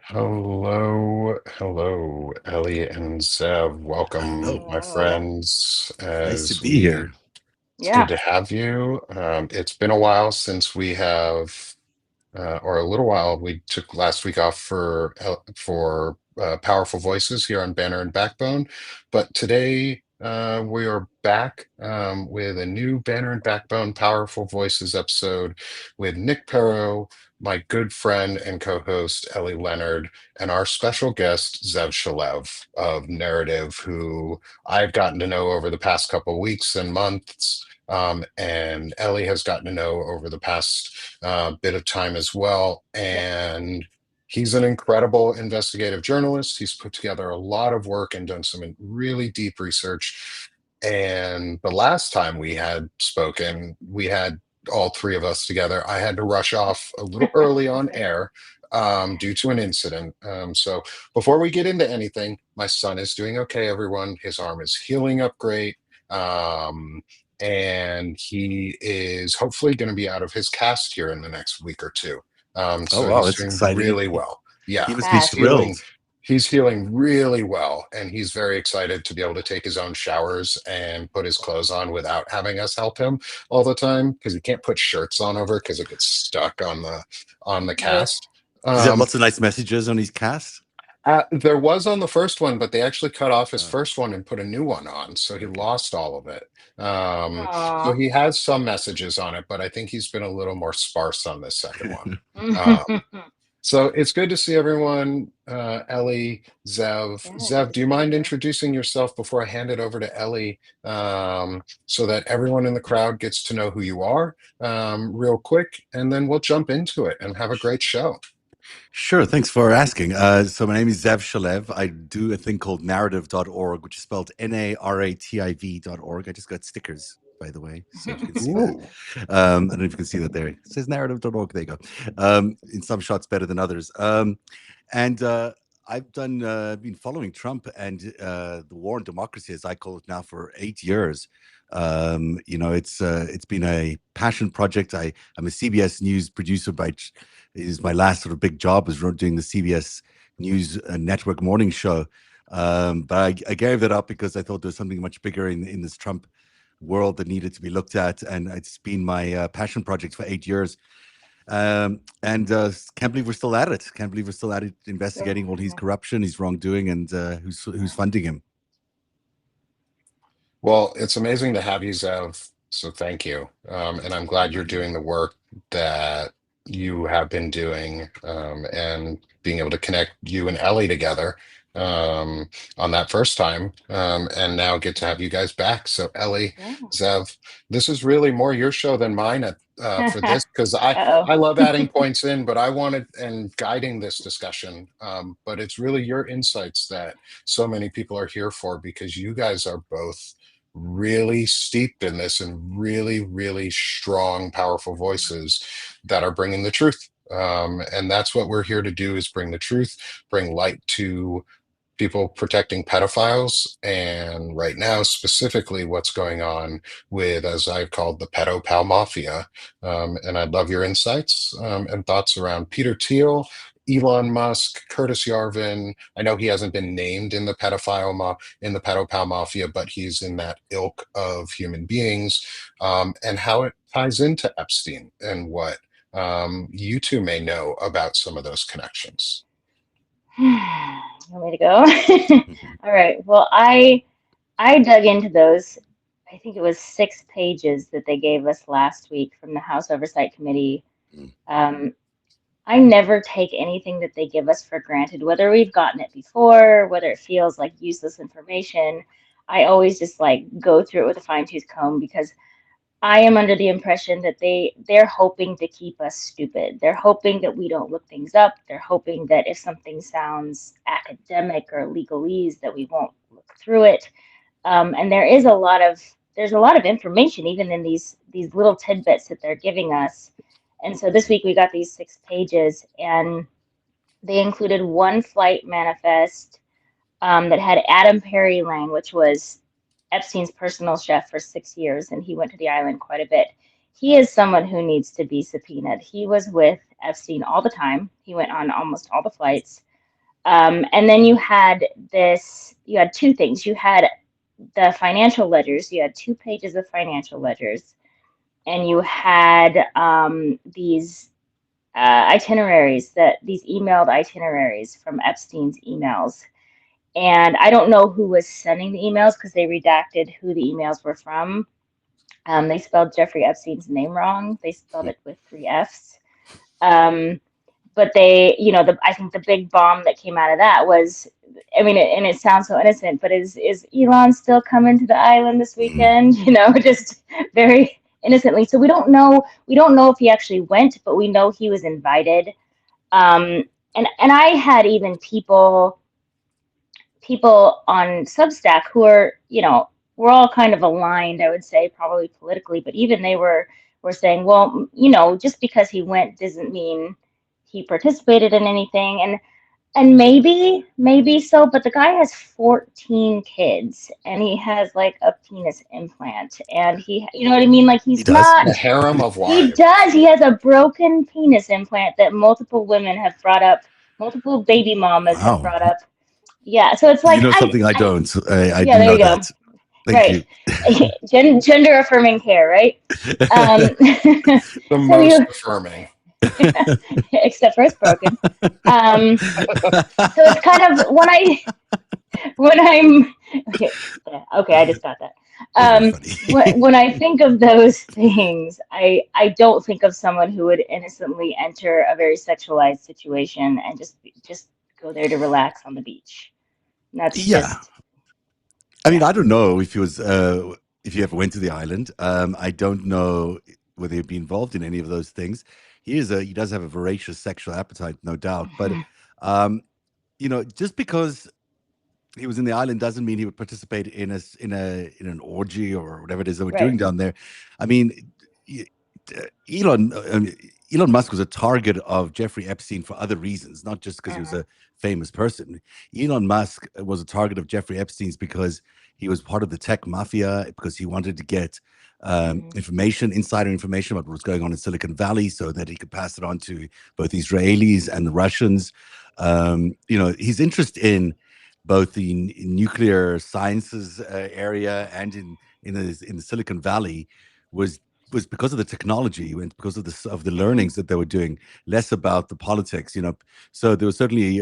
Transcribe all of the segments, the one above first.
Hello, Ellie and Zev. Welcome, Hello. my Hello. friends. Nice to As be we, here. it's good Yeah. to have you. It's been a while since we have or a little while. We took last week off for Powerful Voices here on Banner and Backbone, but today we are back with a new Banner and Backbone Powerful Voices episode with Nick Perro, my good friend and co-host Ellie Leonard, and our special guest Zev Shalev of Narrative, who I've gotten to know over the past couple weeks and months. And Ellie has gotten to know over the past bit of time as well. Yep. And he's an incredible investigative journalist. He's put together a lot of work and done some really deep research. And the last time we had spoken, we had all three of us together. I had to rush off a little early on air due to an incident. So before we get into anything, my son is doing okay, everyone. His arm is healing up great. Um, and he is hopefully going to be out of his cast here in the next week or two. Oh, So wow, he's that's doing exciting. really well. Yeah, He must be he's Fast. thrilled. healing. He's healing really well, and he's very excited to be able to take his own showers and put his clothes on without having us help him all the time because he can't put shirts on over because it gets stuck on the Ugh. cast. Does he have Um, lots of nice messages on his cast? there was on the first one, but they actually cut off his Uh, first one and put a new one on, so he okay. lost all of it. So Aw. he has some messages on it, but I think he's been a little more sparse on this second one. So it's good to see everyone. Ellie, Zev. Yeah, good Zev, to do you see mind you. introducing yourself before I hand it over to Ellie, so that everyone in the crowd gets to know who you are, real quick, and then we'll jump into it and have a great show. Sure, thanks for asking. So my name is Zev Shalev. I do a thing called narrative.org, which is spelled NARATIV.org. I just got stickers, by the way, so if you can see that. Ooh. I don't know if you can see that there. It says narrative.org. There you go. In some shots better than others. And I've been following Trump and the war on democracy, as I call it now, for 8 years. It's been a passion project. I'm a CBS News producer it is my last sort of big job is doing the CBS News Network morning show. But I gave that up because I thought there was something much bigger in this Trump world that needed to be looked at, and it's been my passion project for 8 years. And Can't believe we're still at it. Can't believe we're still at it, investigating all his Yeah. corruption, his wrongdoing, and who's funding him. Well, it's amazing to have you, Zev. So thank you. And I'm glad you're doing the work that you have been doing, and being able to connect you and Ellie together on that first time, and now get to have you guys back. So Ellie, Yeah. Zev, this is really more your show than mine for this because Uh-oh. I love adding points in, but I wanted and guiding this discussion. But it's really your insights that so many people are here for because you guys are both really steeped in this and really, really strong, powerful voices that are bringing the truth. And that's what we're here to do is bring the truth, bring light to people protecting pedophiles. And right now, specifically what's going on with, as I've called the pedo pal mafia. And I'd love your insights and thoughts around Peter Thiel, Elon Musk, Curtis Yarvin. I know he hasn't been named in the in the pedophile mafia, but he's in that ilk of human beings, and how it ties into Epstein and what you two may know about some of those connections. You want me to go? All right. Well, I dug into those. I think it was 6 pages that they gave us last week from the House Oversight Committee. Um, I never take anything that they give us for granted, whether we've gotten it before, whether it feels like useless information. I always just like go through it with a fine-tooth comb because I am under the impression that they're hoping to keep us stupid. They're hoping that we don't look things up. They're hoping that if something sounds academic or legalese, that we won't look through it. And there's a lot of information even in these little tidbits that they're giving us. And so this week we got these 6 pages, and they included one flight manifest that had Adam Perry Lang, which was Epstein's personal chef for 6 years, and he went to the island quite a bit. He is someone who needs to be subpoenaed. He was with Epstein all the time. He went on almost all the flights. And then you had two things. You had the financial ledgers. You had 2 pages of financial ledgers, and you had these itineraries, these emailed itineraries from Epstein's emails. And I don't know who was sending the emails because they redacted who the emails were from. They spelled Jeffrey Epstein's name wrong. They spelled it with 3 F's. But they, I think the big bomb that came out of that was, I mean, and it sounds so innocent, but is Elon still coming to the island this weekend? Just very innocently. So we don't know if he actually went, but we know he was invited. And I had even people on Substack who are, we're all kind of aligned, I would say, probably politically, but even they were saying, well, just because he went doesn't mean he participated in anything. And maybe so, but the guy has 14 kids and he has like a penis implant and he, you know what I mean? Like He he's does. not, A harem of he wives. does. He has a broken penis implant that multiple women have brought up, multiple baby mamas have Wow. brought up. Yeah, so it's like something I don't. I yeah, do there know you go. that. Thank Right. you. Gender affirming care, right? The So most affirming. except for it's broken. So it's kind of when I'm okay, I just got that. That's very funny. When I think of those things, I don't think of someone who would innocently enter a very sexualized situation and just go there to relax on the beach. And that's Yeah. just I mean, yeah. I don't know if he was, if you ever went to the island. I don't know whether he'd be involved in any of those things. He does have a voracious sexual appetite, no doubt. But, um, just because he was in the island doesn't mean he would participate in an orgy or whatever it is that we're Right. doing down there. I mean, y- Elon Elon Musk was a target of Jeffrey Epstein for other reasons, not just because he was a famous person. Elon Musk was a target of Jeffrey Epstein's because he was part of the tech mafia, because he wanted to get insider information about what was going on in Silicon Valley so that he could pass it on to both Israelis and the Russians. His interest in both the nuclear sciences area and in the Silicon Valley was because of the technology and because of the learnings that they were doing, less about the politics. So there was certainly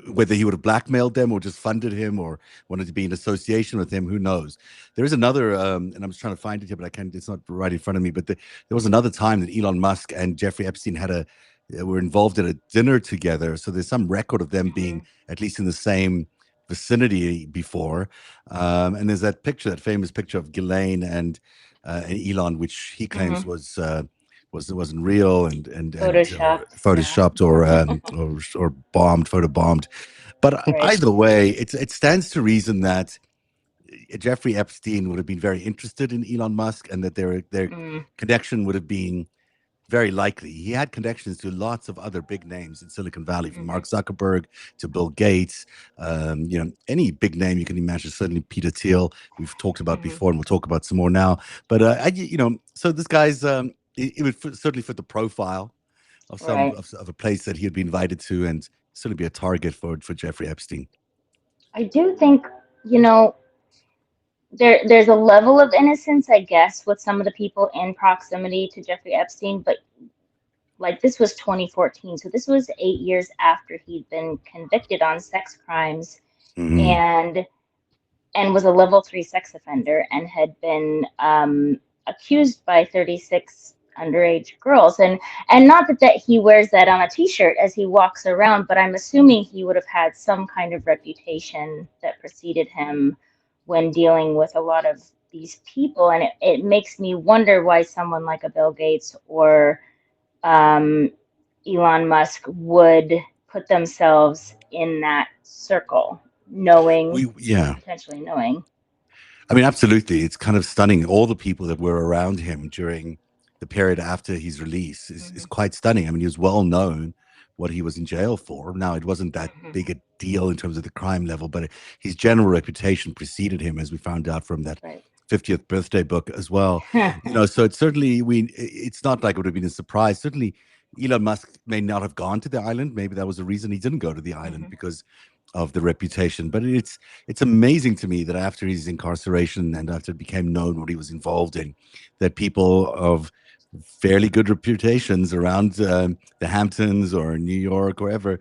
whether he would have blackmailed them or just funded him or wanted to be in association with him, who knows? There is another, and I'm just trying to find it here, but I can't. It's not right in front of me. But there was another time that Elon Musk and Jeffrey Epstein were involved at a dinner together. So there's some record of them being at least in the same vicinity before. And there's that famous picture of Ghilaine and Elon, which he claims wasn't real and Photoshopped. photoshopped or photo bombed. But Right. either way, it stands to reason that Jeffrey Epstein would have been very interested in Elon Musk, and that their connection would have been very likely. He had connections to lots of other big names in Silicon Valley, from Mark Zuckerberg to Bill Gates. Any big name you can imagine. Certainly Peter Thiel, we've talked about before, and we'll talk about some more now. But so this guy's it would certainly fit the profile of of a place that he would be invited to, and certainly be a target for Jeffrey Epstein. I do think, there's a level of innocence, I guess, with some of the people in proximity to Jeffrey Epstein, but like this was 2014, so this was 8 years after he'd been convicted on sex crimes and was a level 3 sex offender and had been accused by 36 underage girls, and not that he wears that on a t-shirt as he walks around, but I'm assuming he would have had some kind of reputation that preceded him when dealing with a lot of these people. And it makes me wonder why someone like a Bill Gates or Elon Musk would put themselves in that circle, potentially knowing. I mean, absolutely. It's kind of stunning. All the people that were around him during the period after his release is quite stunning. I mean, he was well known what he was in jail for. Now, it wasn't that big a deal in terms of the crime level, but his general reputation preceded him, as we found out from that 50th birthday book as well. So it's certainly, it's not like it would have been a surprise. Certainly, Elon Musk may not have gone to the island. Maybe that was the reason he didn't go to the island, Hmm. because of the reputation. But it's amazing to me that after his incarceration and after it became known what he was involved in, that people of fairly good reputations around the Hamptons or New York, wherever,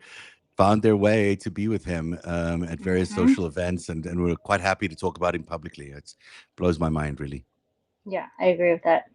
found their way to be with him at various Hmm. social events, and we're quite happy to talk about him publicly. It blows my mind, really. Yeah, I agree with that.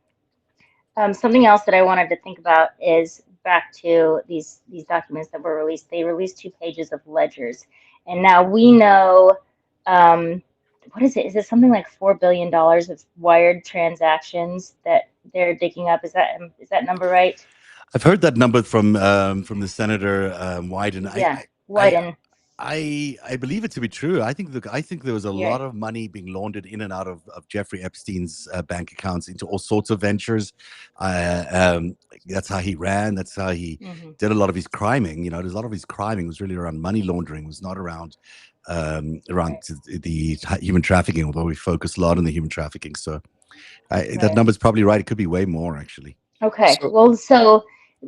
Something else that I wanted to think about is back to these documents that were released. They released 2 pages of ledgers, and now we know, um, what is it? Is it something like $4 billion of wired transactions that they're digging up? Is that number right? I've heard that number from the senator Wyden. Yeah, I Wyden. I believe it to be true. I think there was a Yeah. lot of money being laundered in and out of Jeffrey Epstein's bank accounts into all sorts of ventures. Uh, um, that's how he ran. That's how he Hmm. did a lot of his criming. You know, there's a lot of his criming was really around money laundering. Was not around Right. the human trafficking. Although we focus a lot on the human trafficking, so that Right. number's probably right. It could be way more, actually. Okay. So Well, so,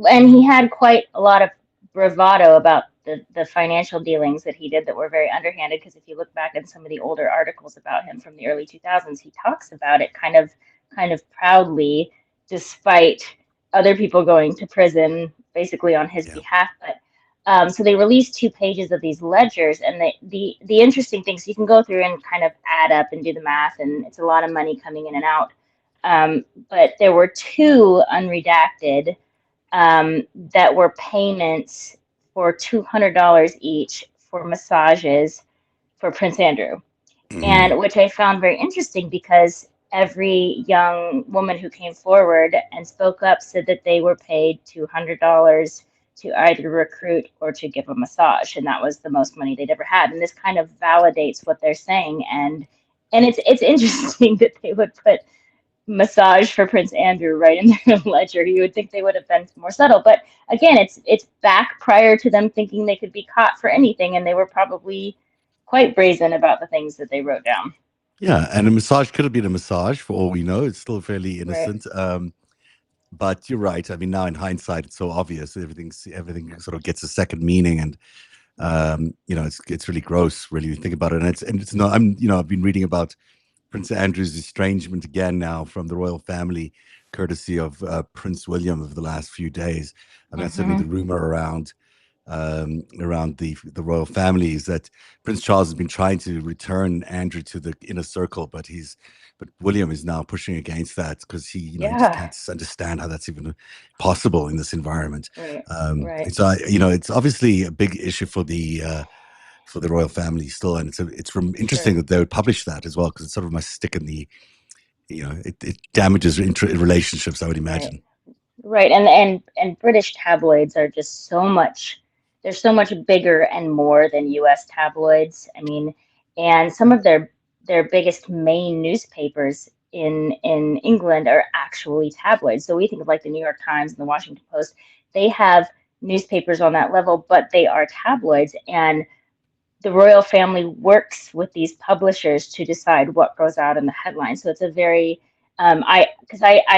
and he had quite a lot of bravado about the financial dealings that he did that were very underhanded. Because if you look back at some of the older articles about him from the early 2000s, he talks about it kind of proudly, despite other people going to prison basically on his Yeah. behalf. But so they released 2 pages of these ledgers, and the interesting things you can go through and kind of add up and do the math, and it's a lot of money coming in and out. But there were two unredacted that were payments for $200 each for massages for Prince Andrew, Mhm. and which I found very interesting because every young woman who came forward and spoke up said that they were paid $200 to either recruit or to give a massage, and that was the most money they'd ever had. And this kind of validates what they're saying, and it's interesting that they would put massage for Prince Andrew right in their ledger. You would think they would have been more subtle, but again, it's back prior to them thinking they could be caught for anything, and they were probably quite brazen about the things that they wrote down. Yeah, and a massage could have been a massage for all we know. It's still fairly Right. innocent. But you're right. I mean, now in hindsight, it's so obvious. Everything sort of gets a second meaning, and it's really gross. Really, you think about it, and it's not. I've been reading about Prince Andrew's estrangement again now from the royal family, courtesy of Prince William over the last few days. I mean, that's certainly Mm-hmm. the rumor around the royal family is that Prince Charles has been trying to return Andrew to the inner circle, but William is now pushing against that because he just Yeah. can't understand how that's even possible in this environment. Right. Right. It's obviously a big issue for the royal family still, and interesting Sure. that they would publish that as well because it sort of must stick in the it damages relationships, I would Right. imagine. Right. And British tabloids are just so much, they're so much bigger and more than US tabloids. I mean, and some of their biggest main newspapers in England are actually tabloids. So we think of like the New York Times and the Washington Post. They have newspapers on that level, but they are tabloids. And the royal family works with these publishers to decide what goes out in the headlines. So it's a very, I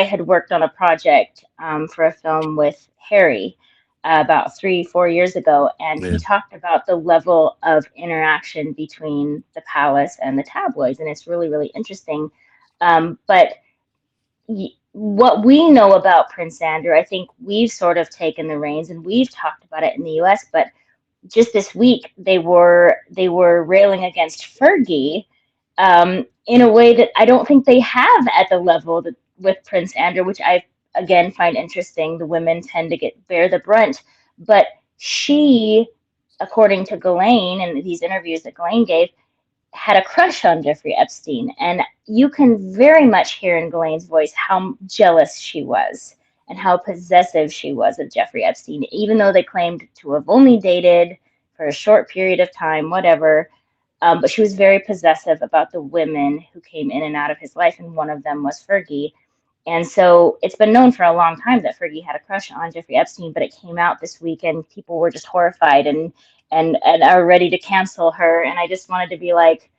had worked on a project for a film with Harry about 3, 4 years ago, and he Yeah. talked about the level of interaction between the palace and the tabloids, and it's really, really interesting. But what we know about Prince Andrew, I think we've sort of taken the reins and we've talked about it in the US, but just this week they were railing against Fergie in a way that I don't think they have at the level that with Prince Andrew, which I again find interesting. The women tend to bear the brunt, but she, according to Ghilaine and these interviews that Ghilaine gave, had a crush on Jeffrey Epstein. And you can very much hear in Ghislaine's voice how jealous she was and how possessive she was of Jeffrey Epstein, even though they claimed to have only dated for a short period of time, whatever. But she was very possessive about the women who came in and out of his life, and one of them was Fergie. And so it's been known for a long time that Fergie had a crush on Jeffrey Epstein, but it came out this week and people were just horrified and are ready to cancel her. And I just wanted to be like,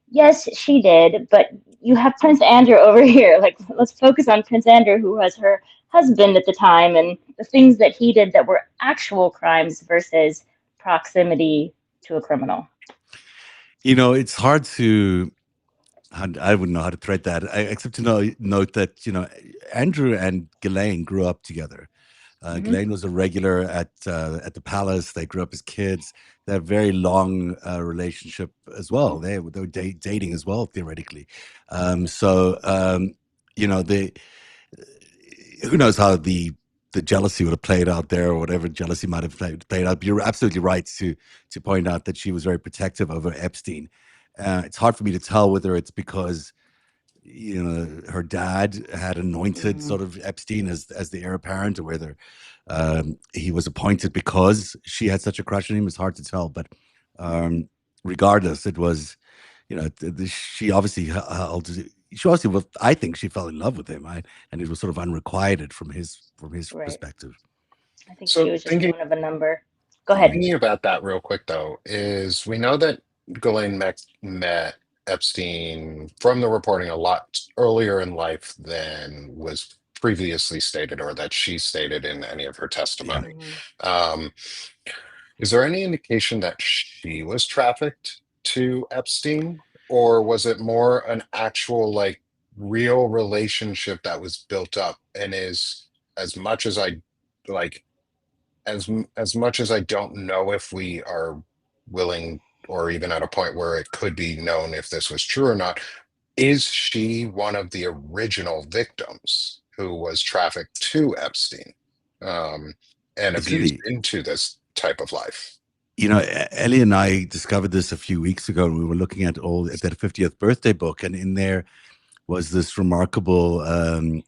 yes, she did, but you have Prince Andrew over here. Like, let's focus on Prince Andrew, who was her husband at the time and the things that he did that were actual crimes versus proximity to a criminal. It's hard to. I wouldn't know how to thread that, except to note that Andrew and Ghilaine grew up together. Ghilaine was a regular at the palace. They grew up as kids. They had a very long relationship as well. They were dating as well, theoretically. So they who knows how the jealousy would have played out there, or whatever jealousy might have played out. But you're absolutely right to point out that she was very protective over Epstein. It's hard for me to tell whether it's because her dad had anointed sort of Epstein as the heir apparent, or whether he was appointed because she had such a crush on him. It's hard to tell, but regardless, it was, she obviously held. She obviously, well, I think she fell in love with him, and it was sort of unrequited from his Right. perspective. I think So she was just thinking one of a number. Go ahead. thinking about that real quick though, is we know that Ghislaine met Epstein from the reporting a lot earlier in life than was previously stated or that she stated in any of her Yeah. testimony. Um, is there any indication that she was trafficked to Epstein, or was it more an actual, like, real relationship that was built up and is, as much as I like, as much as I don't know if we are willing or even at a point where it could be known if this was true or not, is she one of the original victims who was trafficked to Epstein, um, and It's abused really, into this type of life? Ellie and I discovered this a few weeks ago, and we were looking at that 50th birthday book, and in there was this remarkable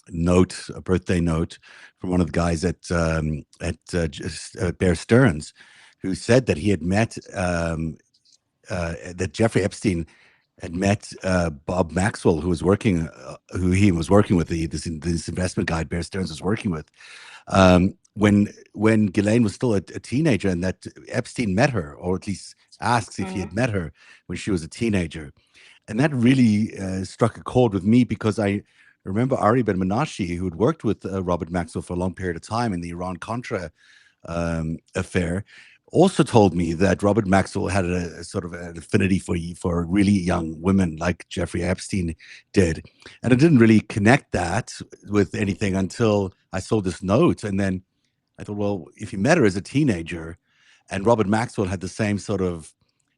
note, a birthday note from one of the guys at Bear Stearns, who said that he had met that Jeffrey Epstein had met Bob Maxwell, who he was working with, this investment guy Bear Stearns was working with, when Ghislaine was still a teenager, and that Epstein met her, or at least asks if he had met her when she was a teenager. And that really struck a chord with me, because I remember Ari Ben Menashe, who had worked with Robert Maxwell for a long period of time in the Iran-Contra affair, also told me that Robert Maxwell had a sort of an affinity for really young women like Jeffrey Epstein did. And I didn't really connect that with anything until I saw this note. And then I thought, well, if he met her as a teenager and Robert Maxwell had the same sort of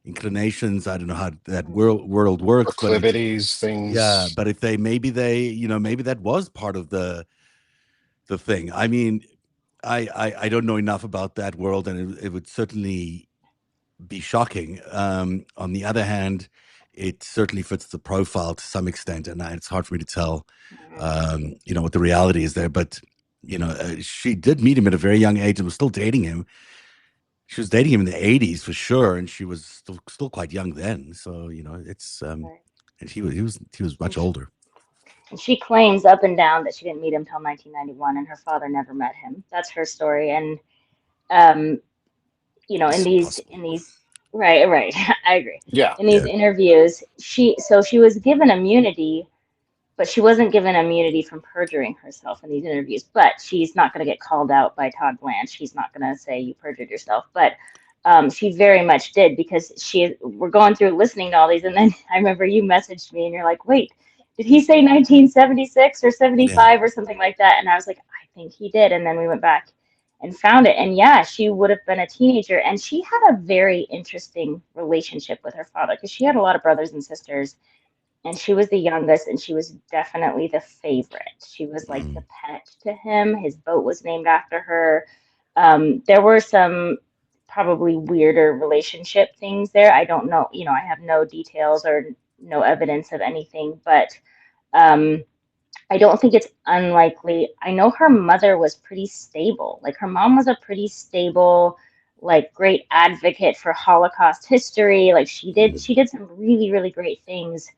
inclinations, I don't know how that world works, Proclivities, yeah, things. but if maybe that was part of the thing. I mean, I don't know enough about that world, and it would certainly be shocking. On the other hand, it certainly fits the profile to some extent, and it's hard for me to tell, what the reality is there. But she did meet him at a very young age and was still dating him. She was dating him in the 80s for sure, and she was still quite young then. So it's Right. and he was much older. And she claims up and down that she didn't meet him till 1991, and her father never met him. That's her story. And um, in It's these possible. right, I agree. Yeah. In these Yeah. interviews, she was given immunity, but she wasn't given immunity from perjuring herself in these interviews. But she's not going to get called out by Todd Blanche. She's not going to say you perjured yourself. But she very much did, because we're going through listening to all these, and then I remember you messaged me and you're like, wait, did he say 1976 or Yeah. 75 or something like that? And I was like, I think he did. And then we went back and found it. And yeah, she would have been a teenager. And she had a very interesting relationship with her father, because she had a lot of brothers and sisters, and she was the youngest, and she was definitely the favorite. She was like the Mm. pet to him. His boat was named after her. There were some probably weirder relationship things there. I don't know, I have no details or no evidence of anything, but um, I don't think it's unlikely. I know her mother was pretty stable. Like, her mom was a pretty stable, like, great advocate for Holocaust history. Like, Mm. she did some really, really great things.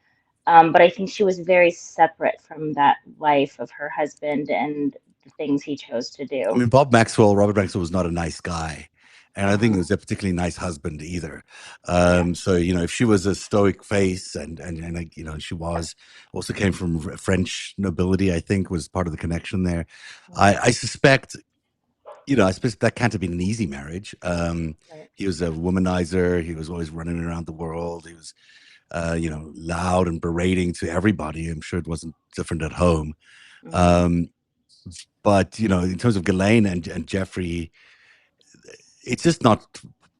But I think she was very separate from that life of her husband and the things he chose to I do. mean, Robert Maxwell was not a nice guy. and I think it was a particularly nice husband either. Yeah. So if she was a stoic face, and she was also came from French nobility, I think was part of the connection there. I suspect. I suppose that can't have been an easy marriage. Right. He was a womanizer. He was always running around the world. He was, loud and berating to everybody. I'm sure it wasn't different at home. Um, but in terms of Ghislaine and Jeffrey, it's just not.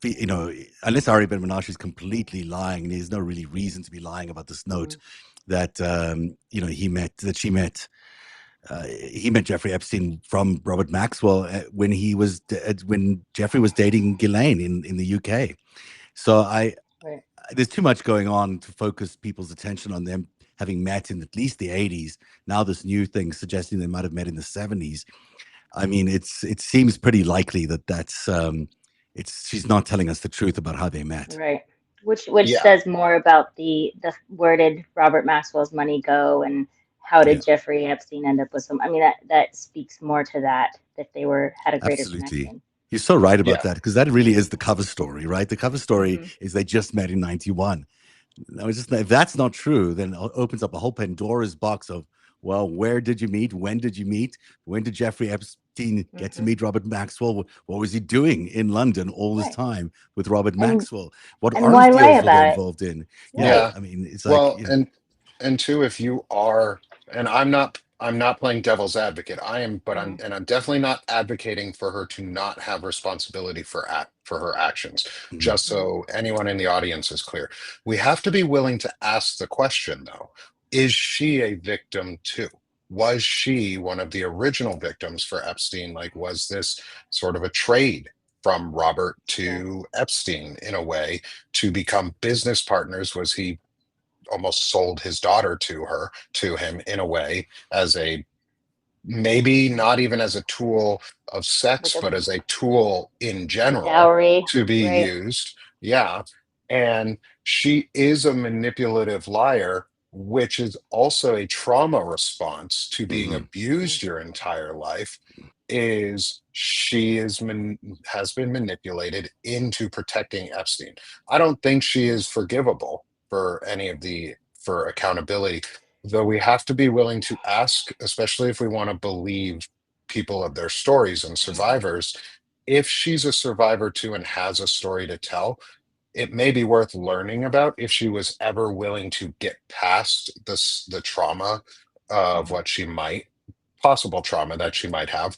Unless Ari Ben Menashe is completely lying, and there's no really reason to be lying about this note that she met. He met Jeffrey Epstein from Robert Maxwell when when Jeffrey was dating Ghislaine in the UK. So Right. there's too much going on to focus people's attention on them having met in at least the 80s. Now this new thing suggesting they might have met in the 70s. I mean, it seems pretty likely that's she's not telling us the truth about how they met. Right. Which Yeah. says more about the where did Robert Maxwell's money go, and how did Jeffrey Epstein end up with some? I mean, that speaks more to that they had a greater Absolutely. connection. You're so right about Yeah. that, because that really is the cover story, right? The cover story is they just met in 91. Now, if that's not true, then it opens up a whole Pandora's box of, well, where did you meet? When did you meet? When did Jeffrey Epstein get to meet Robert Maxwell? What was he doing in London all this time with Robert Maxwell? What and arms why lie deals were they about it? involved in? Yeah. I mean, it's like, Well, and two, if you are, and I'm not playing devil's advocate. I'm definitely not advocating for her to not have responsibility for her actions. Just so anyone in the audience is clear, we have to be willing to ask the question though: is she a victim too? Was she one of the original victims for Epstein? Like, was this sort of a trade from Robert to Epstein in a way to become business partners? Was he almost sold his daughter to him in a way, as a, maybe not even as a tool of sex, Like but as a tool in a general dowry, to be right? used? Yeah. And she is a manipulative liar, which is also a trauma response to being abused your entire life. Is she has been manipulated into protecting Epstein. I don't think she is forgivable for any of for accountability, though we have to be willing to ask, especially if we want to believe people of their stories and survivors. If she's a survivor too and has a story to tell, it may be worth learning about if she was ever willing to get past the trauma of what she might, possible trauma that she might have.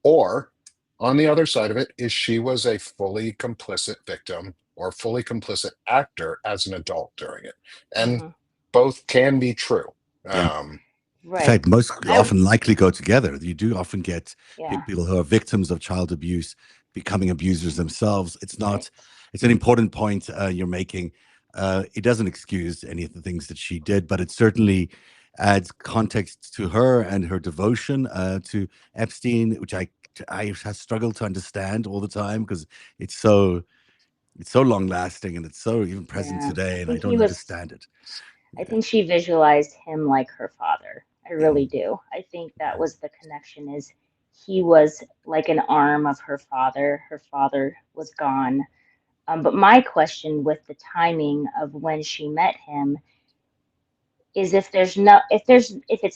Or on the other side of it, is she was a fully complicit victim or fully complicit actor as an adult during it. And both can be true. Yeah. In Right. fact, most often likely go together. You do often get Yeah. people who are victims of child abuse becoming abusers themselves. It's not. Right. It's an important point you're making. It doesn't excuse any of the things that she did, but it certainly adds context to her and her devotion to Epstein, which I have struggled to understand all the time, because it's so long lasting and it's so even present Yeah. today, I and I think he don't was. understand it. I think she visualized him like her father. I really Mhm. do. I think that was the connection, is he was like an arm of her father. Her father was gone. But my question with the timing of when she met him is, if it's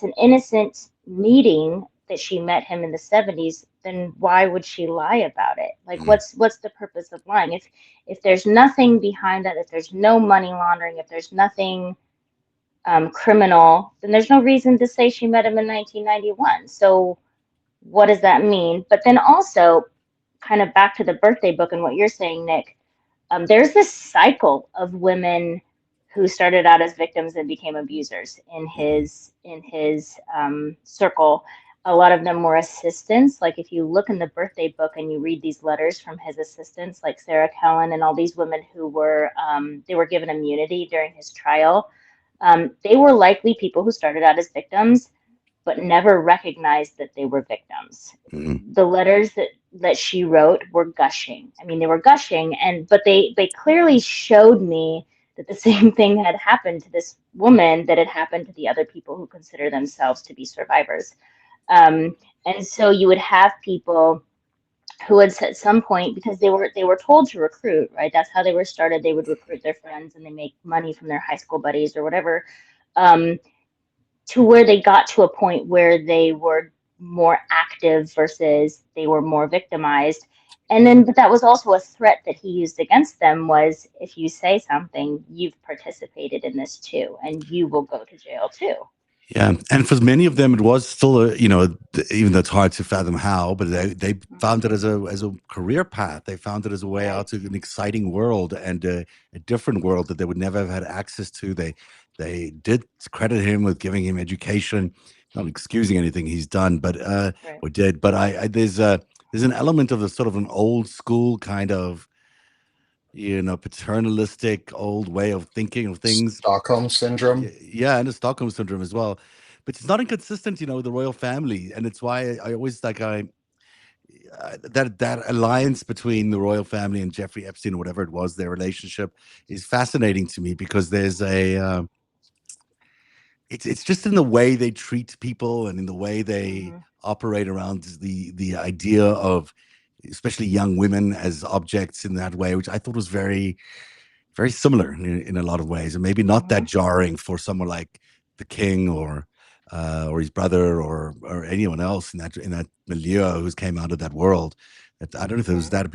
an innocent meeting that she met him in the 70s, then why would she lie about it? Like, Mhm. what's the purpose of lying? If there's nothing behind that, if there's no money laundering, if there's nothing criminal, then there's no reason to say she met him in 1991. So what does that mean? But then also, kind of back to the birthday book and what you're saying, Nick, there's this cycle of women who started out as victims and became abusers in his circle. A lot of them were assistants. Like, if you look in the birthday book and you read these letters from his assistants, like Sarah Kellen and all these women who were they were given immunity during his trial. They were likely people who started out as victims but never recognized that they were victims. Mhm. The letters that she wrote were gushing. I mean, they were gushing, but they clearly showed me that the same thing had happened to this woman that had happened to the other people who consider themselves to be survivors. And so you would have people who had at some point, because they were told to recruit, right? That's how they were started. They would recruit their friends and they make money from their high school buddies or whatever, um, to where they got to a point where they were more active versus they were more victimized. And then, but that was also a threat that he used against them was, if you say something, you've participated in this too, and you will go to jail too. Yeah, and for many of them, it was still a, even though it's hard to fathom how, but they found it as a career path. They found it as a way out to an exciting world and a different world that they would never have had access to. They did credit him with giving him education, not excusing anything he's done, but Right. or did. But there's an element of a sort of an old school kind of paternalistic old way of thinking of things. Stockholm syndrome. Yeah, and the Stockholm syndrome as well. But it's not inconsistent, with the royal family, and it's why I always like that alliance between the royal family and Jeffrey Epstein or whatever it was, their relationship is fascinating to me because there's it's just in the way they treat people and in the way they operate around the idea of especially young women as objects in that way, which I thought was very very similar in a lot of ways, and maybe not that jarring for someone like the king or his brother or anyone else in that milieu who's came out of that world. I don't know if it was that.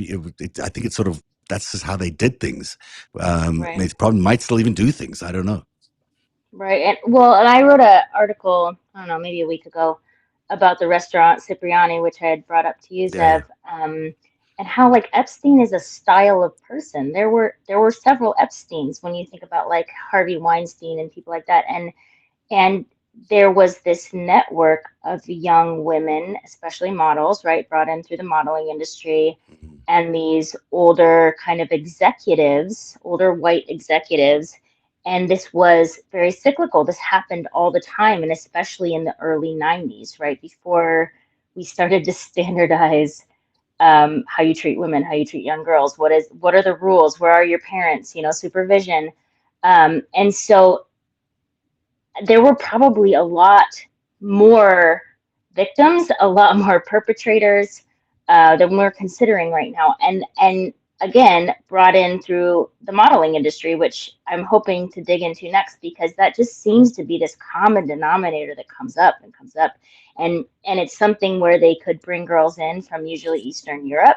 I think it's sort of that's just how they did things. Right. They probably might still even do things. I don't know. Right. And I wrote an article, I don't know, maybe a week ago about the restaurant Cipriani, which I had brought up to you, Yeah, Zev, and how like Epstein is a style of person. There were several Epsteins when you think about like Harvey Weinstein and people like that. And there was this network of young women, especially models, right, brought in through the modeling industry, and these older kind of executives, older white executives. And this was very cyclical. This happened all the time, and especially in the early 90s, right, before we started to standardize how you treat women, how you treat young girls. What are the rules? Where are your parents? Supervision. And so there were probably a lot more victims, a lot more perpetrators than we're considering right now. And again, brought in through the modeling industry, which I'm hoping to dig into next, because that just seems to be this common denominator that comes up and comes up. And it's something where they could bring girls in from usually Eastern Europe,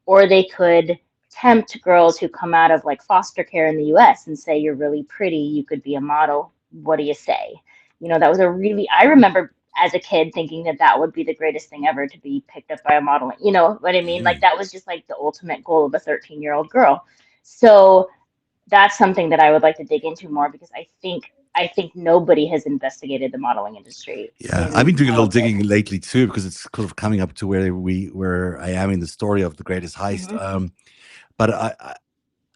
or they could tempt girls who come out of like foster care in the US and say, you're really pretty, you could be a model. What do you say? That was I remember as a kid thinking that that would be the greatest thing ever, to be picked up by a model. You know what I mean? Like that was just like the ultimate goal of a 13-year-old girl. So that's something that I would like to dig into more, because I think nobody has investigated the modeling industry yeah. I've in been doing a all little of this. digging lately too because it's kind of coming up to where I am in the story of the greatest heist. Hmm. But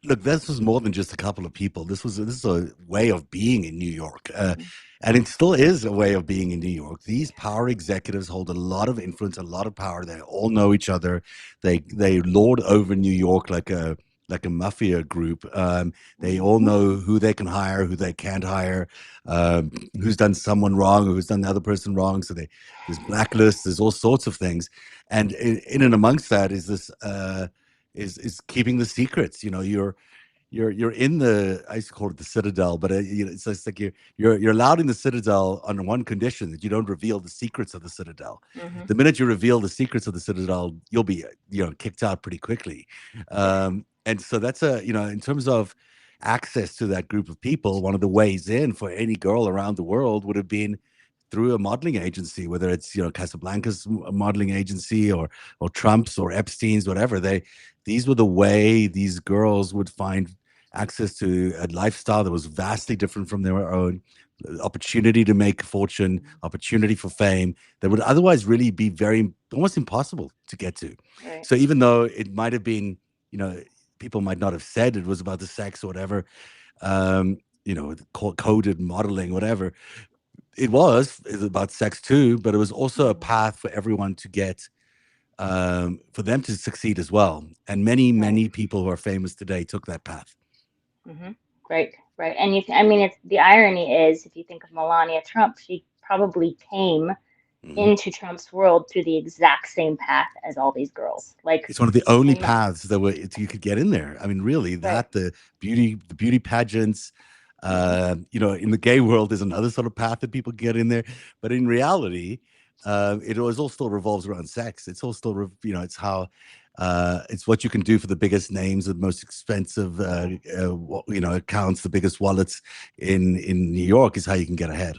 look, this was more than just a couple of people. This is a way of being in New York, and it still is a way of being in New York. These power executives hold a lot of influence, a lot of power. They all know each other. They lord over New York like a mafia group. They all know who they can hire, who they can't hire, who's done someone wrong, or who's done the other person wrong. So there's blacklists, there's all sorts of things, and in and amongst that is this. Is keeping the secrets. You're in the I used to call it the Citadel, but it's just like you're allowed in the Citadel on one condition, that you don't reveal the secrets of the Citadel. Hmm. The minute you reveal the secrets of the Citadel, you'll be kicked out pretty quickly. And so that's in terms of access to that group of people, one of the ways in for any girl around the world would have been through a modeling agency, whether it's Casablanca's modeling agency or Trump's or Epstein's, whatever. These were the way these girls would find access to a lifestyle that was vastly different from their own, opportunity to make a fortune, opportunity for fame that would otherwise really be very almost impossible to get to. Right. So even though it might have been, people might not have said it was about the sex or whatever, coded modeling, whatever, it was about sex too, but it was also a path for everyone to get for them to succeed as well. And many, Right. many people who are famous today took that path. Hmm. Right. Right. And I mean, it's the irony is, if you think of Melania Trump, she probably came Mhm. into Trump's world through the exact same path as all these girls. Like, It's one of the only and paths that you could get in there. I mean, really, right. that the beauty pageants, in the gay world, there's another sort of path that people get in there, but in reality, it always all still revolves around sex. It's all still, it's how, it's what you can do for the biggest names, the most expensive, accounts, the biggest wallets in New York is how you can get ahead.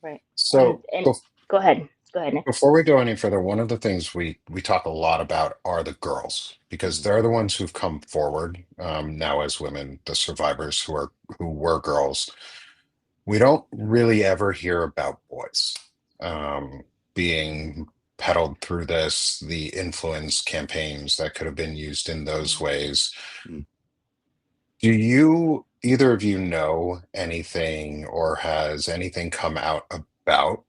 Right. So And go ahead. Go ahead, Nick. before we go any further, one of the things we talk a lot about are the girls because Mhm. they're the ones who've come forward now as women, the survivors who were girls. We don't really ever hear about boys being peddled through this, the influence campaigns that could have been used in those Mhm. ways. Mm. Do you, either of you, know anything or has anything come out about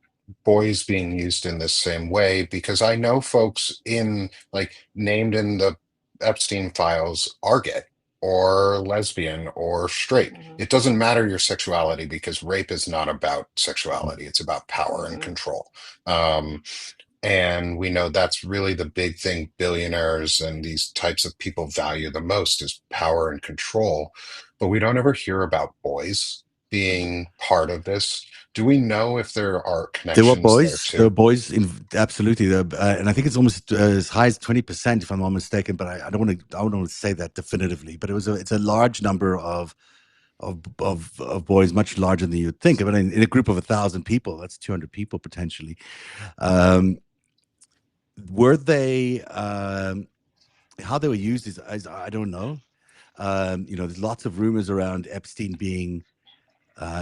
boys being used in this same way? Because I know folks in, like, named in the Epstein files are gay or lesbian or straight. Mhm. It doesn't matter your sexuality because rape is not about Mhm. sexuality, it's about power and Mhm. control. Um, and we know that's really the big thing billionaires and these types of people value the most is power and control. But we don't ever hear about boys Mhm. being part of this. Do we know if there are There were connections there boys. There were too? boys in absolutely, and I think it's almost as high as 20%, if I'm not mistaken. But I don't want to. I don't want to say that definitively. But it's a large number of boys, much larger than you'd think. I mean, in a group of 1,000 people, that's 200 people potentially. Um, were they? How they were used is I don't know. There's lots of rumors around Epstein being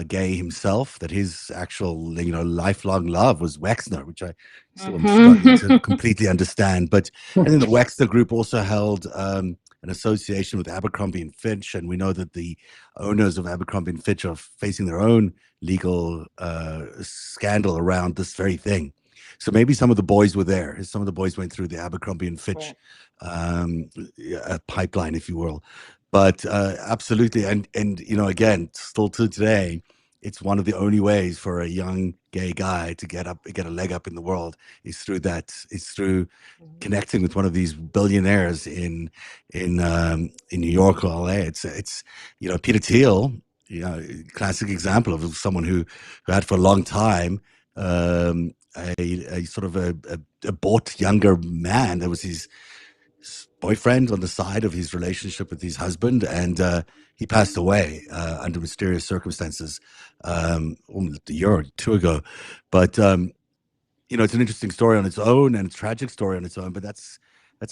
gay himself, that his actual, lifelong love was Wexner, which I still am struggling to Mhm. completely understand. But I think the Wexner Group also held an association with Abercrombie and Fitch, and we know that the owners of Abercrombie and Fitch are facing their own legal scandal around this very thing. So maybe some of the boys were there. Some of the boys went through the Abercrombie and Fitch Right. um, pipeline, if you will. But absolutely, and again, still to today, it's one of the only ways for a young gay guy to get a leg up in the world is through that. It's through Mhm. connecting with one of these billionaires in New York or LA. It's Peter Thiel, classic example of someone who had for a long time a sort of a bought younger man that was his boyfriend on the side of his relationship with his husband, and he passed away under mysterious circumstances almost a year or two ago. But it's an interesting story on its own and a tragic story on its own. But that's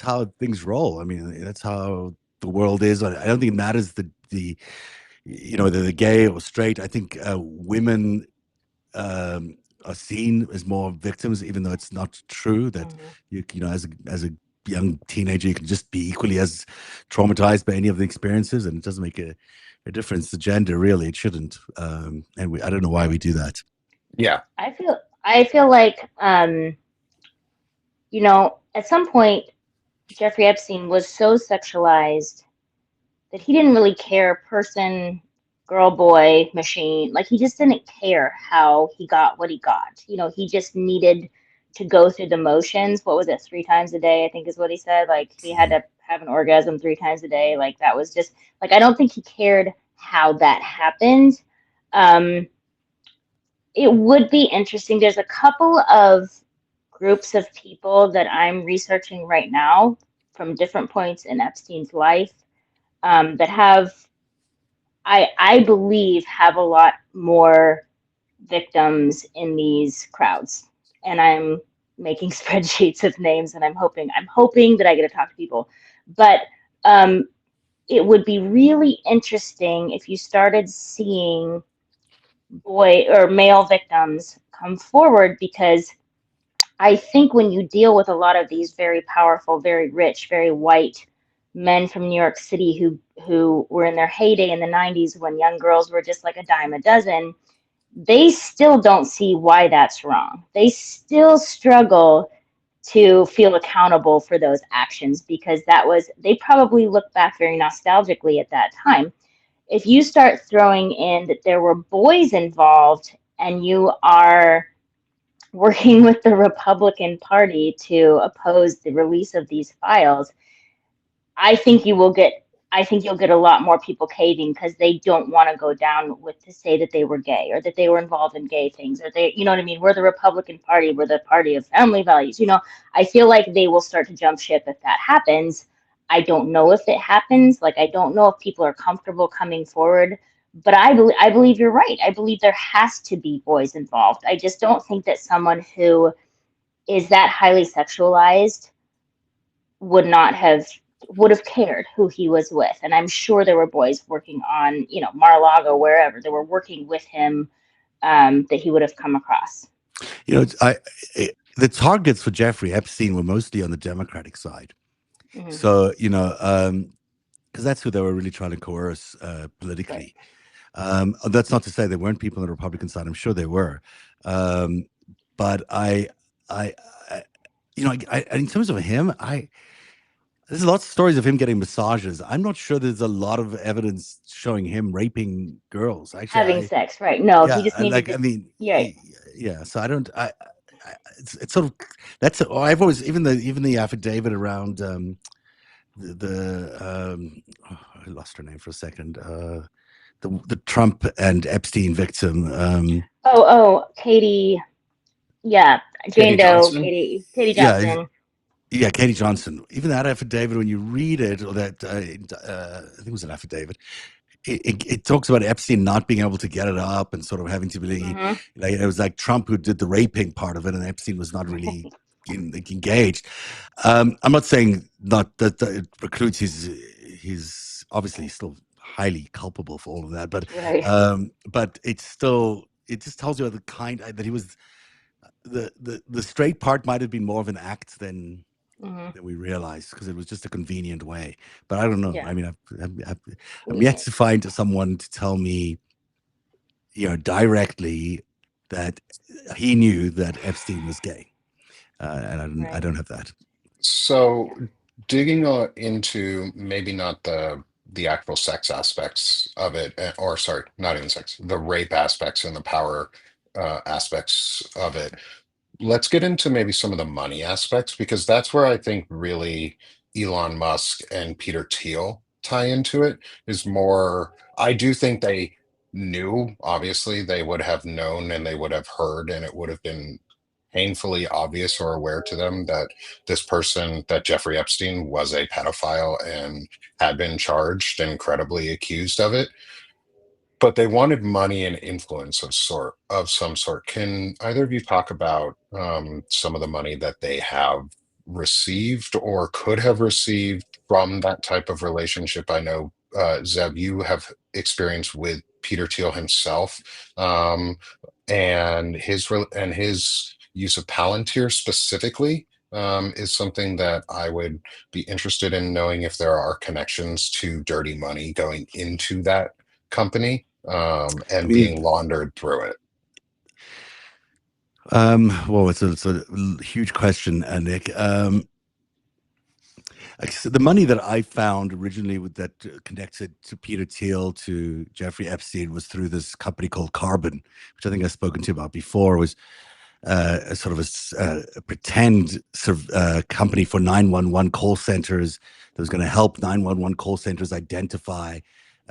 how things roll. I mean, that's how the world is. I don't think it matters the gay or straight. I think women are seen as more victims, even though it's not true that Mhm. as a young teenager you can just be equally as traumatized by any of the experiences, and it doesn't make a difference. The gender really it shouldn't, and I don't know why we do that. Yeah. I feel like at some point Jeffrey Epstein was so sexualized that he didn't really care person, girl, boy, machine. Like he just didn't care how he got what he got. He just needed to go through the motions. What was it, 3 times a day, I think is what he said. Like he had Mhm. to have an orgasm 3 times a day. Like that was just like I don't think he cared how that happened. Um, it would be interesting. There's a couple of groups of people that I'm researching right now from different points in Epstein's life that I believe, have a lot more victims in these crowds. And I'm making spreadsheets of names, and I'm hoping that I get to talk to people. But um, it would be really interesting if you started seeing boy or male victims come forward because I think when you deal with a lot of these very powerful, very rich, very white men from New York City who were in their heyday in the 90s when young girls were just like a dime a dozen, they still don't see why that's wrong. They still struggle to feel accountable for those actions because they probably look back very nostalgically at that time. If you start throwing in that there were boys involved and you are working with the Republican Party to oppose the release of these files, I think you'll get a lot more people caving because they don't want to go down with to say that they were gay or that they were involved in gay things or they, you know what I mean? We're the Republican Party, we're the party of family values. I feel like they will start to jump ship if that happens. I don't know if it happens. Like, I don't know if people are comfortable coming forward, but I believe you're right. I believe there has to be boys involved. I just don't think that someone who is that highly sexualized would not have would have cared who he was with. And I'm sure there were boys working on, Mar-a-Lago, wherever they were working with him, that he would have come across. The targets for Jeffrey Epstein were mostly on the Democratic side. Mm-hmm. So, because that's who they were really trying to coerce politically. Right. That's not to say there weren't people on the Republican side. I'm sure there were. But in terms of him, there's lots of stories of him getting massages. I'm not sure there's a lot of evidence showing him raping girls. Actually, having sex, right? No, yeah, he just needed. Yeah. So I don't. It's sort of that's. I've always even the affidavit around I lost her name for a second. The Trump and Epstein victim. Katie. Yeah, Jane Doe. Katie Johnson. Yeah, Katie Johnson. Even that affidavit, when you read it, or that I think it was an affidavit, it talks about Epstein not being able to get it up and sort of having to be like it was like Trump who did the raping part of it, and Epstein was not really engaged. I'm not saying not that it precludes he's obviously still highly culpable for all of that, but but it just tells you the kind that he was. The straight part might have been more of an act than we realized because it was just a convenient way. But I don't know. Yeah. I mean, I'm yet to find someone to tell me, directly that he knew that Epstein was gay, and I don't have that. So, digging into maybe not the actual sex aspects of it, or sorry, not even sex, the rape aspects and the power aspects of it. Let's get into maybe some of the money aspects because that's where I think really Elon Musk and Peter Thiel tie into it. Is more, I do think they knew, obviously, they would have known and they would have heard, and it would have been painfully obvious or aware to them that this person, that Jeffrey Epstein, was a pedophile and had been charged and credibly accused of it, but they wanted money and influence of some sort. Can either of you talk about some of the money that they have received or could have received from that type of relationship? I know, Zeb, you have experience with Peter Thiel himself, and his use of Palantir specifically. Is something that I would be interested in knowing if there are connections to dirty money going into that company and being laundered through it. Well, it's a huge question, Nick. The money that I found originally that connected to Peter Thiel to Jeffrey Epstein was through this company called Carbon, which I think I've spoken to you about before. Was a sort of a pretend company for 911 call centers that was going to help 911 call centers identify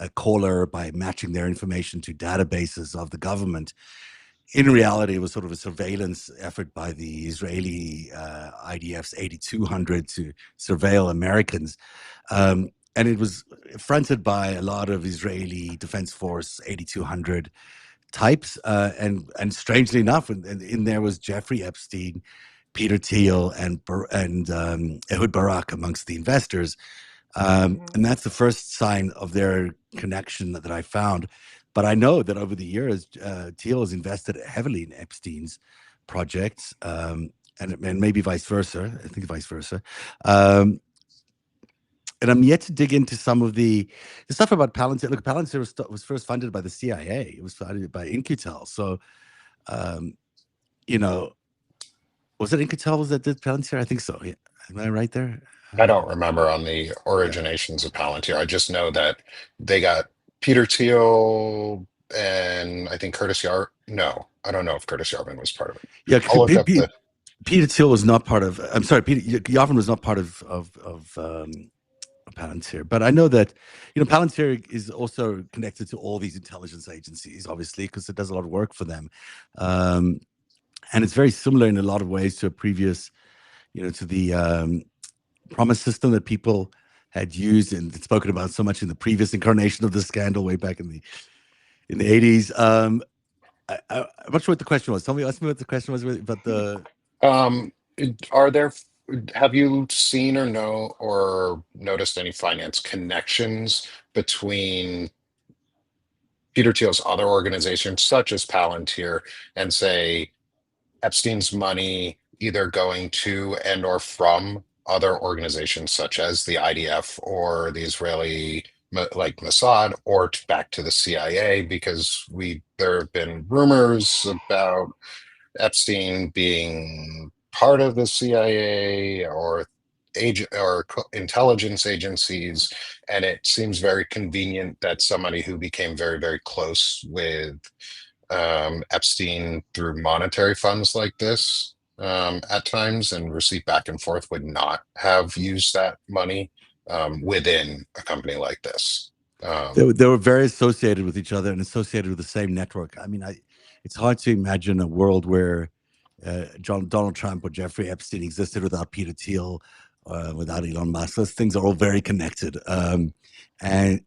a caller by matching their information to databases of the government. In reality, it was sort of a surveillance effort by the Israeli IDF's 8200 to surveil Americans. And it was fronted by a lot of Israeli Defense Force 8200 types. And strangely enough, in there was Jeffrey Epstein, Peter Thiel, and Ehud Barak amongst the investors. And that's the first sign of their connection that I found. But I know that over the years, Thiel has invested heavily in Epstein's projects, and maybe vice versa. I think vice versa. And I'm yet to dig into some of the stuff about Palantir. Look, Palantir was first funded by the CIA. It was funded by In-Q-Tel. So, was it In-Q-Tel that did Palantir? I think so. Yeah. Am I right there? I don't remember on the originations of Palantir. I just know that they got Peter Thiel and I think Curtis Yar. No, I don't know if Curtis Yarvin was part of it. Yeah, I'll look up the. Peter Thiel was not part of. I'm sorry, Peter Yarvin was not part of Palantir, but I know that Palantir is also connected to all these intelligence agencies, obviously, because it does a lot of work for them, um, and it's very similar in a lot of ways to a previous, to the promise system that people had used and spoken about so much in the previous incarnation of the scandal way back in the 80s. I'm not sure what the question was. Ask me what the question was, but the Um, are there? Have you seen or know or noticed any finance connections between Peter Thiel's other organizations, such as Palantir, and say Epstein's money either going to and or from other organizations such as the IDF or the Israeli like Mossad or back to the CIA, because we there have been rumors about Epstein being part of the CIA or agent or intelligence agencies, and it seems very convenient that somebody who became very, very close with Epstein through monetary funds like this at times and receipt back and forth would not have used that money within a company like this. they were very associated with each other and associated with the same network. I mean, it's hard to imagine a world where Donald Trump or Jeffrey Epstein existed without Peter Thiel, without Elon Musk. Those things are all very connected, and they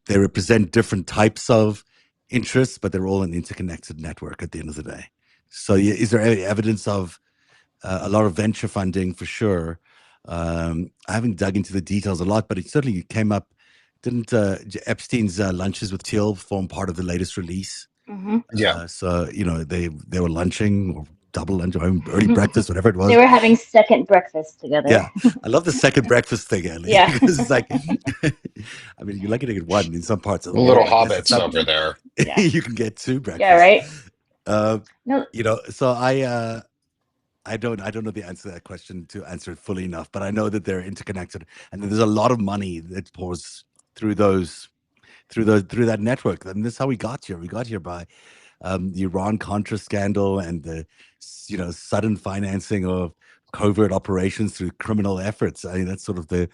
represent different types of interests, but they're all an interconnected network at the end of the day. So, yeah, is there any evidence of a lot of venture funding for sure? I haven't dug into the details a lot, but it certainly came up. Didn't Epstein's lunches with Thiel form part of the latest release? Mm-hmm. Yeah. So they were lunching or double lunch or early breakfast, whatever it was. They were having second breakfast together. Yeah, I love the second breakfast thing, Ellie. Yeah. Because it's like, I mean, you're lucky to get one in some parts of the Little world. hobbits over there. Yeah. You can get two breakfasts. Yeah, right. No. So I don't know the answer to that question to answer it fully enough, but I know that they're interconnected, and there's a lot of money that pours through that network. And this is how we got here. We got here by the Iran-Contra scandal and the sudden financing of covert operations through criminal efforts. I mean, that's sort of the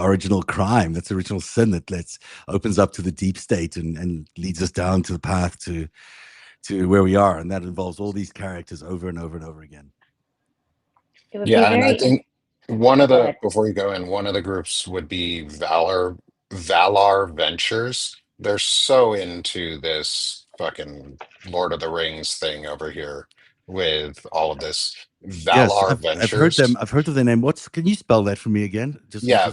original crime. That's the original sin that opens up to the deep state and leads us down to the path to where we are, and that involves all these characters over and over and over again. Yeah, and I think before you go in, one of the groups would be Valar Ventures. They're so into this fucking Lord of the Rings thing over here with all of this. Valar Ventures. I've heard them. I've heard of the name. Can you spell that for me again? Yeah,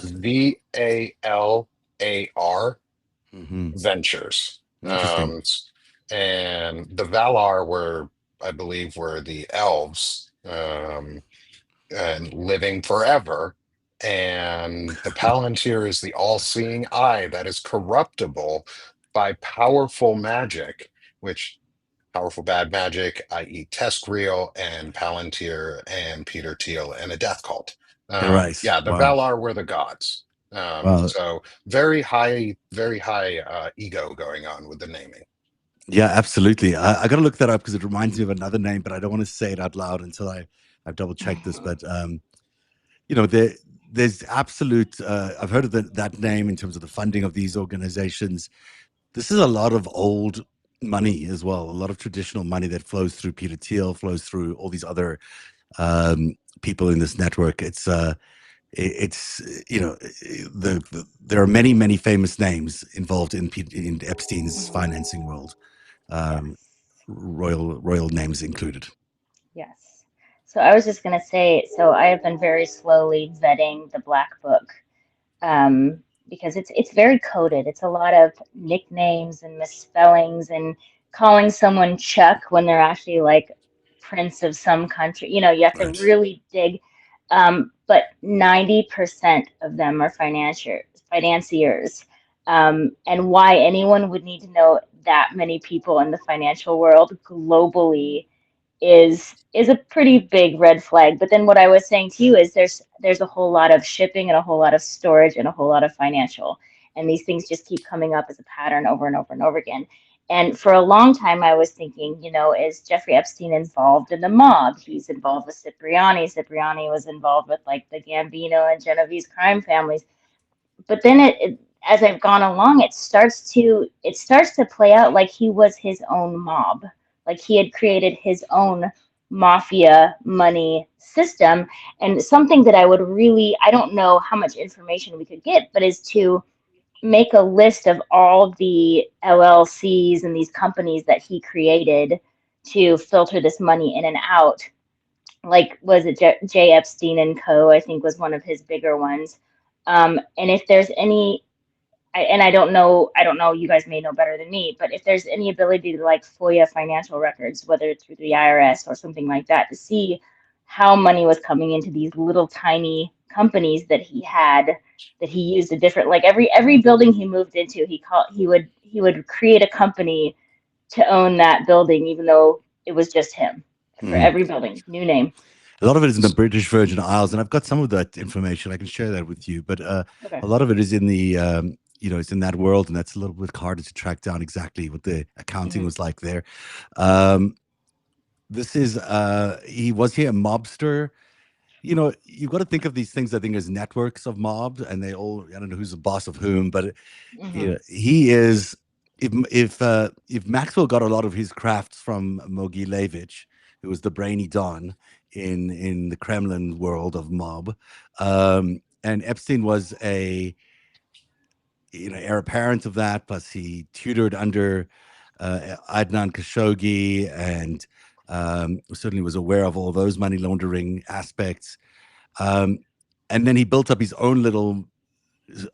VALAR Ventures. Interesting. And the Valar I believe, were the elves. And living forever. And the Palantir is the all-seeing eye that is corruptible by powerful magic, which powerful bad magic, i.e. Teskriel and Palantir and Peter Thiel and a death cult. Right. Yeah, the Valar were the gods. So very high ego going on with the naming. Yeah, absolutely. I got to look that up because it reminds me of another name, but I don't want to say it out loud until I've double checked this. But there's absolute. I've heard of that name in terms of the funding of these organizations. This is a lot of old money as well. A lot of traditional money that flows through Peter Thiel, flows through all these other people in this network. There are many famous names involved in Epstein's financing world. Royal names included. Yes. So I was just going to say, so I have been very slowly vetting the Black Book because it's very coded. It's a lot of nicknames and misspellings and calling someone Chuck when they're actually like prince of some country. You have to really dig. But 90% of them are financiers. And why anyone would need to know that many people in the financial world globally is a pretty big red flag. But then what I was saying to you is there's a whole lot of shipping and a whole lot of storage and a whole lot of financial. and these things just keep coming up as a pattern over and over and over again. And for a long time, I was thinking, is Jeffrey Epstein involved in the mob? He's involved with Cipriani. Cipriani was involved with like the Gambino and Genovese crime families. But then as I've gone along, it starts to play out like he was his own mob, like he had created his own mafia money system. And something that I don't know how much information we could get, but is to make a list of all the LLCs and these companies that he created to filter this money in and out. Like, was it J. Epstein and Co., I think was one of his bigger ones. And if there's any, I don't know, you guys may know better than me, but if there's any ability to like FOIA financial records, whether it's through the IRS or something like that, to see how money was coming into these little tiny companies that he had, that he used a different, like every building he moved into, he would create a company to own that building, even though it was just him. For every building, new name. A lot of it is in the British Virgin Isles, and I've got some of that information. I can share that with you. But Okay. a lot of it is in the, it's in that world, and that's a little bit harder to track down exactly what the accounting was like there. This is, he was here a mobster. You've got to think of these things, I think, as networks of mobs, and they all, I don't know who's the boss of whom, but he is, if Maxwell got a lot of his crafts from Mogilevich, who was the brainy Don in the Kremlin world of mob, and Epstein was a heir apparent of that, plus he tutored under Adnan Khashoggi, and certainly was aware of all those money laundering aspects. And then he built up his own little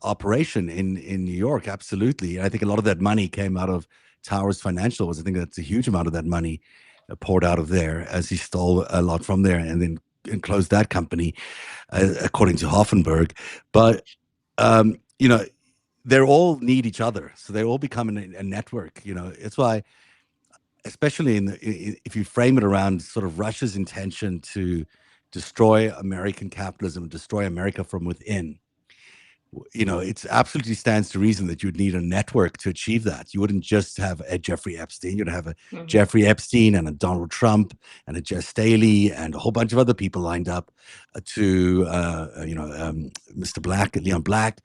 operation in New York, absolutely. I think a lot of that money came out of Towers Financials. I think that's a huge amount of that money poured out of there, as he stole a lot from there and then closed that company, according to Hoffenberg. But, they all need each other. So they all become a network. It's why, especially if you frame it around sort of Russia's intention to destroy American capitalism, destroy America from within, it absolutely stands to reason that you would need a network to achieve that. You wouldn't just have a Jeffrey Epstein. You'd have a Jeffrey Epstein and a Donald Trump and a Jess Staley and a whole bunch of other people lined up to, Mr. Black, Leon Black,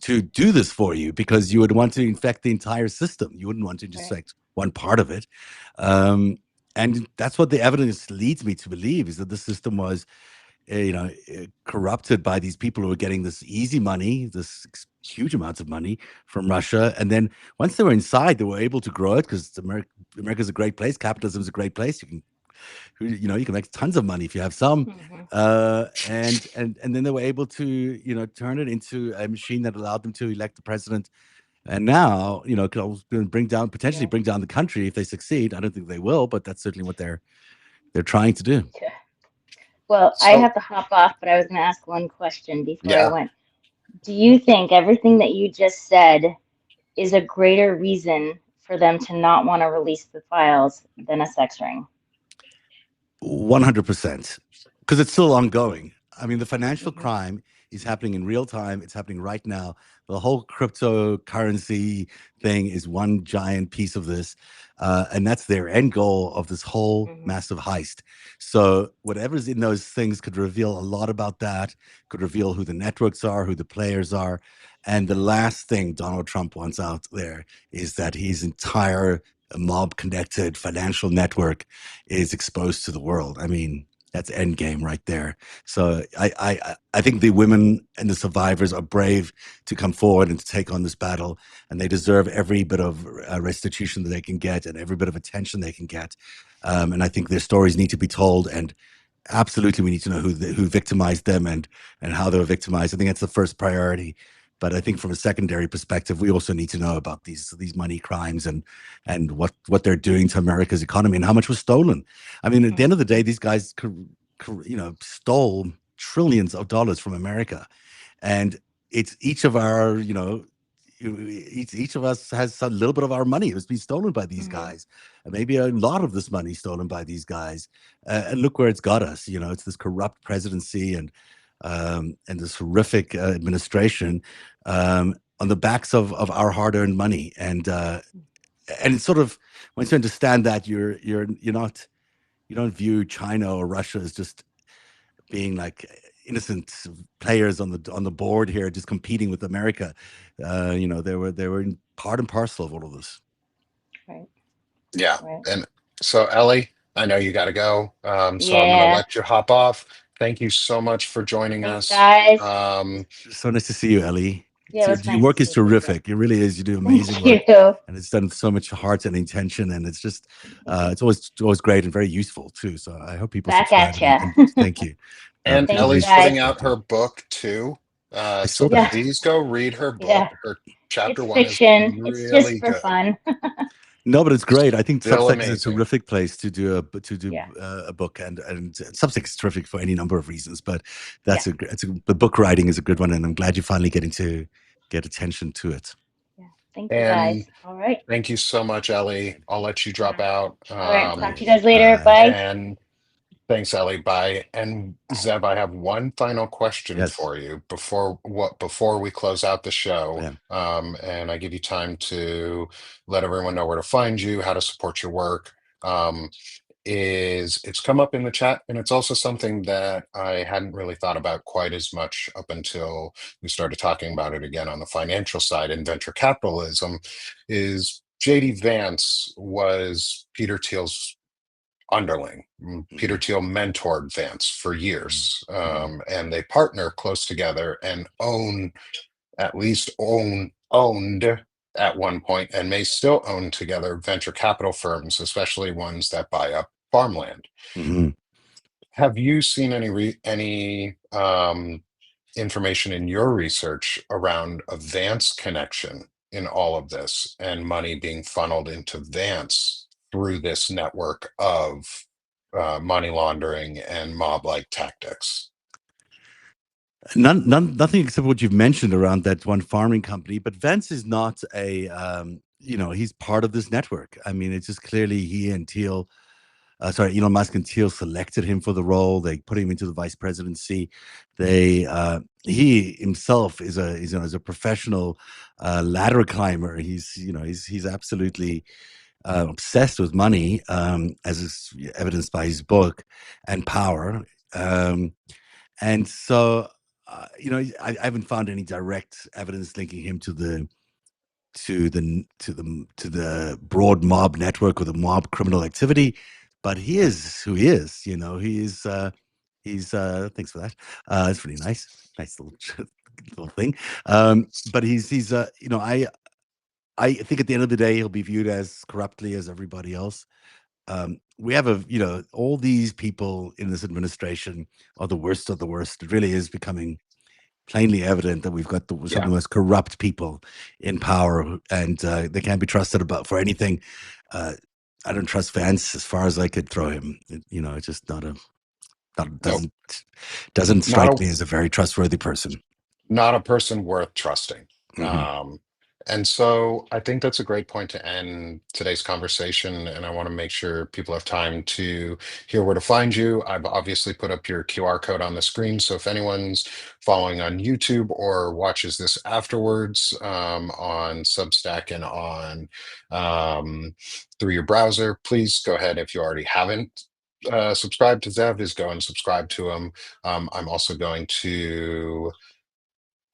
to do this for you, because you would want to infect the entire system. You wouldn't want to just infect one part of it. And that's what the evidence leads me to believe, is that the system was corrupted by these people who were getting this easy money, this huge amounts of money from Russia. And then once they were inside, they were able to grow it, because America's a great place. Capitalism is a great place. You can make tons of money if you have some. And then they were able to, turn it into a machine that allowed them to elect the president. And now, could potentially bring down the country if they succeed. I don't think they will, but that's certainly what they're trying to do. Yeah. Well, I have to hop off, but I was going to ask one question before I went. Do you think everything that you just said is a greater reason for them to not want to release the files than a sex ring? 100%, because it's still ongoing. I mean, the financial crime is happening in real time. It's happening right now. The whole cryptocurrency thing is one giant piece of this. And that's their end goal of this whole massive heist. So whatever's in those things could reveal a lot about that, could reveal who the networks are, who the players are. And the last thing Donald Trump wants out there is that his entire mob-connected financial network is exposed to the world. I mean, that's end game right there. So I think the women and the survivors are brave to come forward and to take on this battle, and they deserve every bit of restitution that they can get and every bit of attention they can get. And I think their stories need to be told, and absolutely we need to know who victimized them and how they were victimized. I think that's the first priority. But I think from a secondary perspective, we also need to know about these money crimes and what they're doing to America's economy and how much was stolen. I mean, at the end of the day, these guys, stole trillions of dollars from America, and it's each of our, each of us has a little bit of our money. It was being stolen by these guys, and maybe a lot of this money stolen by these guys. And look where it's got us. It's this corrupt presidency and this horrific administration. the backs of our hard-earned money, and it's sort of, once you understand that, you're not, you don't view China or Russia as just being like innocent players on the board here, just competing with America. They were part and parcel of all of this. Right. Yeah. Right. And so, Ellie, I know you got to go. So I'm going to Yeah. let you hop off. Thank you so much for joining Thanks, us. guys. So nice to see you, Ellie. Yeah, it was Your nice work to is see you too, Zev. terrific. It really is. You do Thank amazing work, you. and it's done with so much heart and intention, and it's just it's always great and very useful too. So I hope people Back subscribe, at ya. and thank you. And Thank you, Ellie's guys. putting out her book too. I So saw that. please go read her book. Yeah. Her chapter It's 1 is fiction. It's just really for good. fun. No, but it's great. I think Still Substack is a amazing. terrific place to do Yeah. a book, and Substack is terrific for any number of reasons. But Yeah. the book writing is a good one, and I'm glad you're finally getting to get attention to it. Yeah. Thank you, guys. And All right. thank you so much, Ellie. I'll let you drop out. All right. Talk to you guys later. Bye. Bye. And thanks, Ellie. Bye. And Zeb, I have one final question Yes. for you before we close out the show. Yeah. And I give you time to let everyone know where to find you, how to support your work. It's come up in the chat, and it's also something that I hadn't really thought about quite as much up until we started talking about it again on the financial side in venture capitalism. Is JD Vance was Peter Thiel's underling. Peter Thiel mentored Vance for years, and they partner close together and owned at one point, and may still own together, venture capital firms, especially ones that buy up farmland. Mm-hmm. Have you seen any information in your research around a Vance connection in all of this, and money being funneled into Vance through this network of money laundering and mob-like tactics? Nothing except what you've mentioned around that one farming company. But Vance is not a, he's part of this network. I mean, it's just clearly he and Elon Musk and Thiel selected him for the role. They put him into the vice presidency. He himself is a professional ladder climber. He's absolutely obsessed with money, as is evidenced by his book, and power. And so, I haven't found any direct evidence linking him to the broad mob network or the mob criminal activity, but he is who he is. He's thanks for that. It's really nice little thing. But I think at the end of the day he'll be viewed as corruptly as everybody else. We have all these people in this administration are the worst of the worst. It really is becoming plainly evident that we've got some of the most corrupt people in power, and they can't be trusted for anything. I don't trust Vance as far as I could throw him. It's just doesn't strike me as a very trustworthy person. Not a person worth trusting. Mm-hmm. And so I think that's a great point to end today's conversation. And I want to make sure people have time to hear where to find you. I've obviously put up your QR code on the screen. So if anyone's following on YouTube or watches this afterwards, on Substack and on through your browser, please go ahead. If you already haven't subscribed to Zev, go and subscribe to him. I'm also going to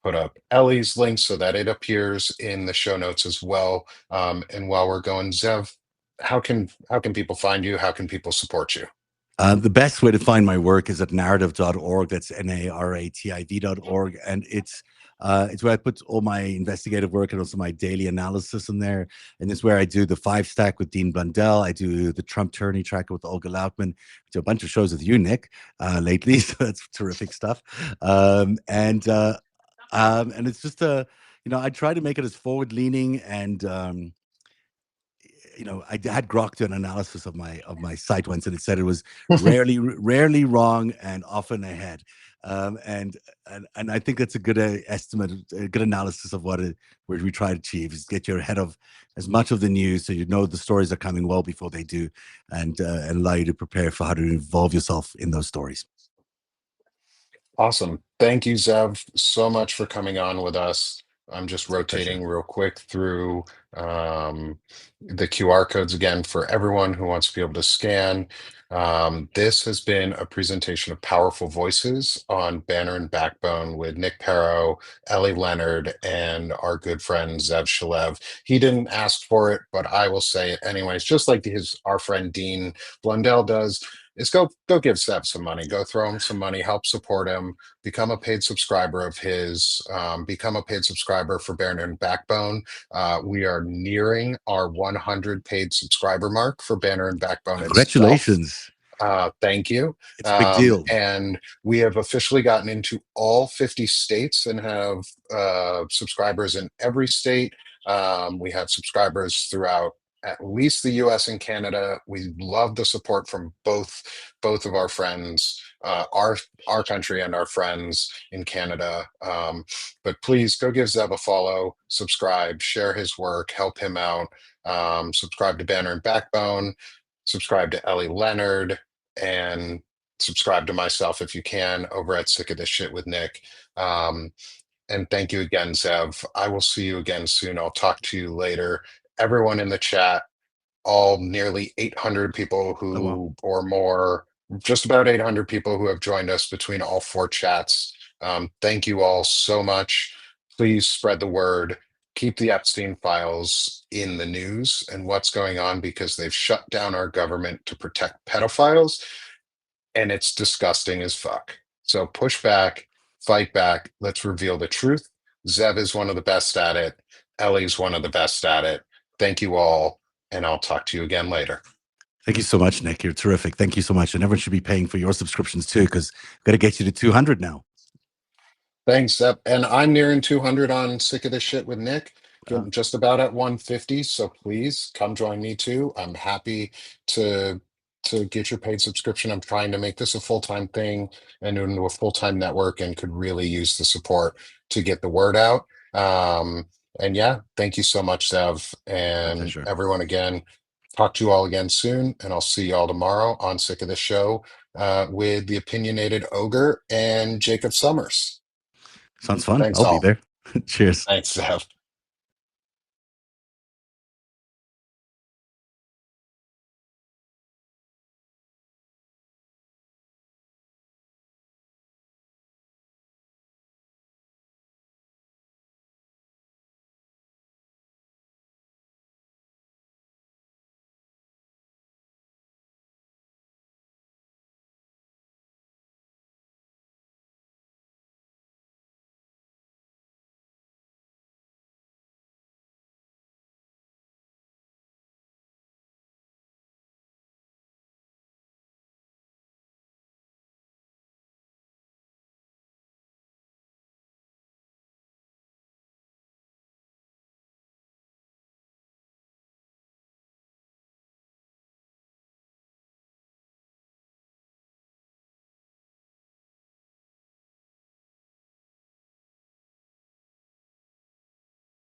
put up Ellie's link so that it appears in the show notes as well. And while we're going, Zev, how can people find you? How can people support you? The best way to find my work is at narrative.org. That's NARATIV.org. And it's where I put all my investigative work and also my daily analysis in there. And it's where I do the 5 Stack with Dean Blundell. I do the Trump Tourney Tracker with Olga Lautman. I do a bunch of shows with you, Nick, lately. So that's terrific stuff. And it's just I try to make it as forward leaning, and I had Grok do an analysis of my site once, and it said it was rarely wrong and often ahead. And I think that's a good estimate, a good analysis of where we try to achieve, is get you ahead of as much of the news, so the stories are coming well before they do, and allow you to prepare for how to involve yourself in those stories. Awesome. Thank you, Zev, so much for coming on with us. I'm just It's a pleasure. rotating real quick through the QR codes again for everyone who wants to be able to scan. This has been a presentation of Powerful Voices on Banner and Backbone with Nick Perro, Ellie Leonard, and our good friend Zev Shalev. He didn't ask for it, but I will say it anyways, just like our friend Dean Blundell does. Is go give Zev some money, go throw him some money, help support him, become a paid subscriber of his, become a paid subscriber for Banner and Backbone. We are nearing our 100 paid subscriber mark for Banner and Backbone itself. Congratulations. Thank you. It's a big deal. And we have officially gotten into all 50 states and have subscribers in every state. We have subscribers throughout at least the US and Canada. We love the support from both of our friends, our country and our friends in Canada. But please go give Zev a follow, subscribe, share his work, help him out. Subscribe to Banner and Backbone, subscribe to Ellie Leonard, and subscribe to myself if you can over at Sick of This Shit with Nick. And thank you again, Zev. I will see you again soon. I'll talk to you later. Everyone in the chat, all nearly 800 people Oh, wow. or more, just about 800 people who have joined us between all 4 chats. Thank you all so much. Please spread the word. Keep the Epstein files in the news and what's going on, because they've shut down our government to protect pedophiles, and it's disgusting as fuck. So push back, fight back. Let's reveal the truth. Zev is one of the best at it. Ellie's one of the best at it. Thank you all, and I'll talk to you again later. Thank you so much, Nick. You're terrific. Thank you so much. And everyone should be paying for your subscriptions too, because we've got to get you to 200 now. Thanks, Zev. And I'm nearing 200 on Sick of This Shit with Nick. Uh, Just about at 150. So please come join me too. I'm happy to get your paid subscription. I'm trying to make this a full-time thing and into a full-time network, and could really use the support to get the word out. And yeah, thank you so much, Zev, my and pleasure. everyone again. Talk to you all again soon, and I'll see you all tomorrow on Sick of the Show with the opinionated ogre and Jacob Summers. Sounds fun. Thanks I'll be all. there. Cheers. Thanks, Zev.